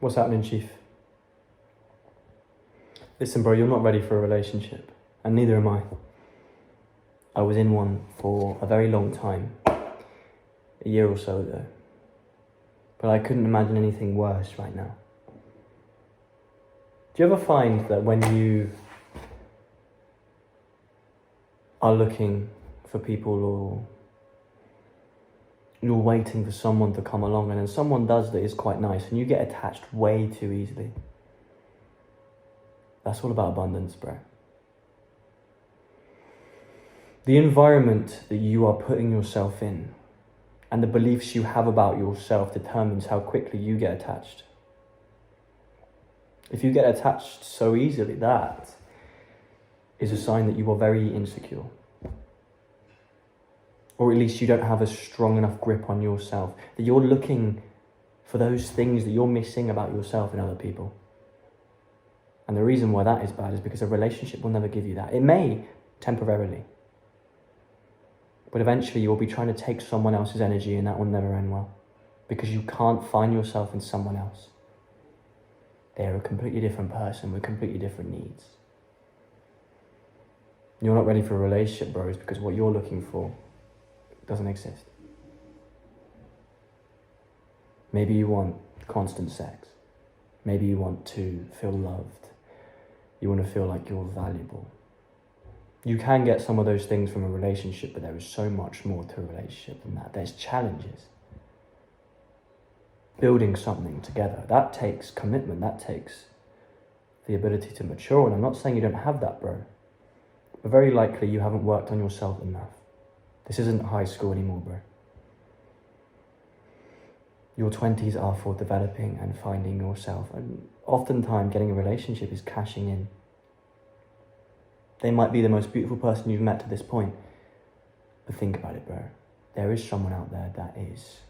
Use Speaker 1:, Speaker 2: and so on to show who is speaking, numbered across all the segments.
Speaker 1: What's happening, Chief? Listen, bro, you're not ready for a relationship, and neither am I. I was in one for a very long time, a year or so ago, but I couldn't imagine anything worse right now. Do you ever find that when you are looking for people, or you're waiting for someone to come along, and then someone does that is quite nice, and you get attached way too easily? That's all about abundance, bro. The environment that you are putting yourself in and the beliefs you have about yourself determines how quickly you get attached. If you get attached so easily, that is a sign that you are very insecure. Or at least you don't have a strong enough grip on yourself, that you're looking for those things that you're missing about yourself in other people. And the reason why that is bad is because a relationship will never give you that. It may, temporarily. But eventually you will be trying to take someone else's energy, and that will never end well. Because you can't find yourself in someone else. They're a completely different person with completely different needs. You're not ready for a relationship, bros, because what you're looking for doesn't exist. Maybe you want constant sex. Maybe you want to feel loved. You want to feel like you're valuable. You can get some of those things from a relationship, but there is so much more to a relationship than that. There's challenges. Building something together, that takes commitment, that takes the ability to mature. And I'm not saying you don't have that, bro. But very likely you haven't worked on yourself enough. This isn't high school anymore, bro. Your 20s are for developing and finding yourself. And oftentimes getting a relationship is cashing in. They might be the most beautiful person you've met to this point. But think about it, bro. There is someone out there that is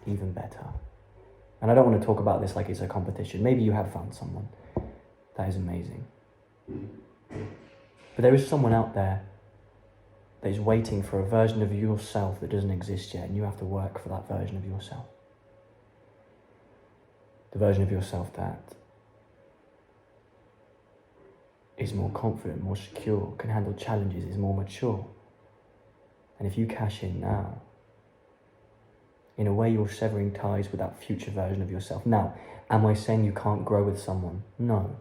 Speaker 1: even better. And I don't want to talk about this like it's a competition. Maybe you have found someone that is amazing. But there is someone out there that is waiting for a version of yourself that doesn't exist yet, and you have to work for that version of yourself. The version of yourself that is more confident, more secure, can handle challenges, is more mature. And if you cash in now, in a way you're severing ties with that future version of yourself. Now, am I saying you can't grow with someone? No.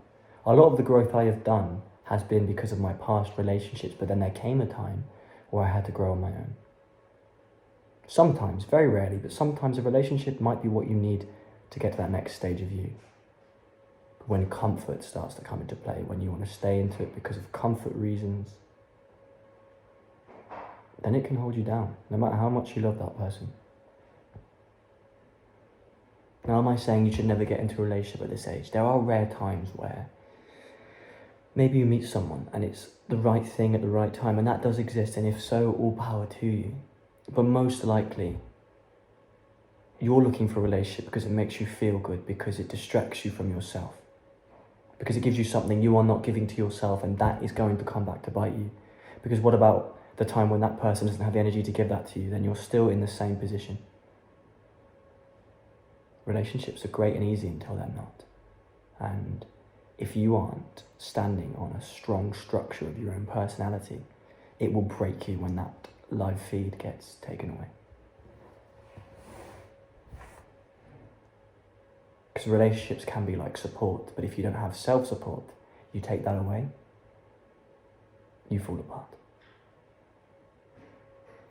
Speaker 1: A lot of the growth I have done has been because of my past relationships, but then there came a time where I had to grow on my own. Sometimes, very rarely, but sometimes a relationship might be what you need to get to that next stage of you. When comfort starts to come into play, when you want to stay into it because of comfort reasons, then it can hold you down, no matter how much you love that person. Now, am I saying you should never get into a relationship at this age? There are rare times where maybe you meet someone and it's the right thing at the right time, and that does exist, and if so, all power to you. But most likely, you're looking for a relationship because it makes you feel good, because it distracts you from yourself. Because it gives you something you are not giving to yourself, and that is going to come back to bite you. Because what about the time when that person doesn't have the energy to give that to you? Then you're still in the same position. Relationships are great and easy until they're not. And if you aren't standing on a strong structure of your own personality, it will break you when that live feed gets taken away. Because relationships can be like support, but if you don't have self-support, you take that away, you fall apart.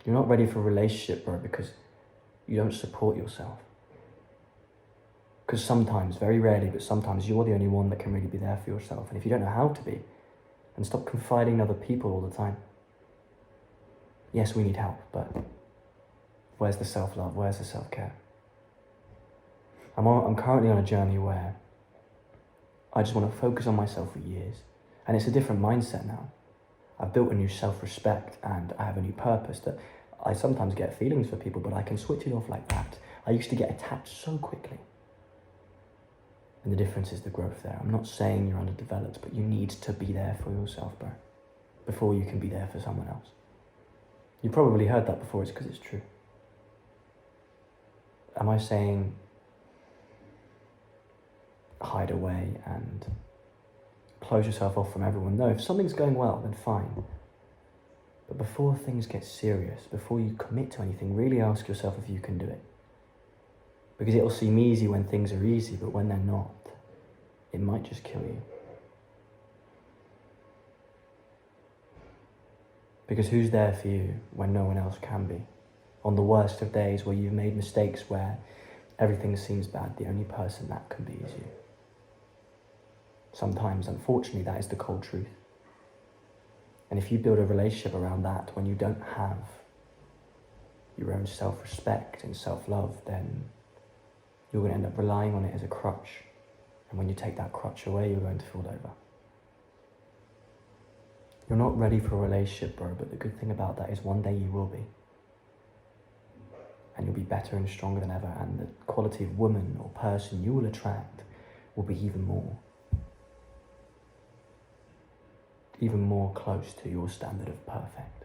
Speaker 1: You're not ready for a relationship, bro, because you don't support yourself. Because sometimes, very rarely, but sometimes you're the only one that can really be there for yourself. And if you don't know how to be, then stop confiding in other people all the time. Yes, we need help, but where's the self-love? Where's the self-care? I'm currently on a journey where I just want to focus on myself for years. And it's a different mindset now. I've built a new self-respect and I have a new purpose that I sometimes get feelings for people, but I can switch it off like that. I used to get attached so quickly. And the difference is the growth there. I'm not saying you're underdeveloped, but you need to be there for yourself, bro, before you can be there for someone else. You probably heard that before, it's because it's true. Am I saying hide away and close yourself off from everyone. No, if something's going well, then fine. But before things get serious, before you commit to anything, really ask yourself if you can do it. Because it'll seem easy when things are easy, but when they're not, it might just kill you. Because who's there for you when no one else can be? On the worst of days where you've made mistakes, where everything seems bad, the only person that can be is you. Sometimes, unfortunately, that is the cold truth. And if you build a relationship around that when you don't have your own self-respect and self-love, then you're going to end up relying on it as a crutch. And when you take that crutch away, you're going to fall over. You're not ready for a relationship, bro, but the good thing about that is one day you will be. And you'll be better and stronger than ever, and the quality of woman or person you will attract will be even more close to your standard of perfect.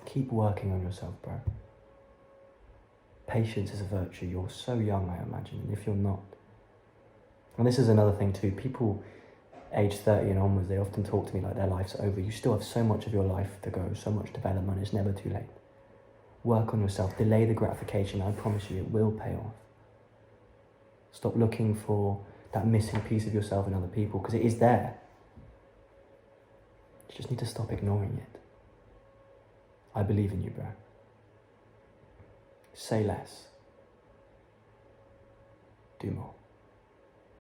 Speaker 1: Keep working on yourself, bro. Patience is a virtue. You're so young, I imagine, and if you're not. And this is another thing too, people age 30 and onwards, they often talk to me like their life's over. You still have so much of your life to go, so much development, it's never too late. Work on yourself, delay the gratification, I promise you it will pay off. Stop looking for that missing piece of yourself in other people, because it is there. You just need to stop ignoring it. I believe in you, bro. Say less. Do more.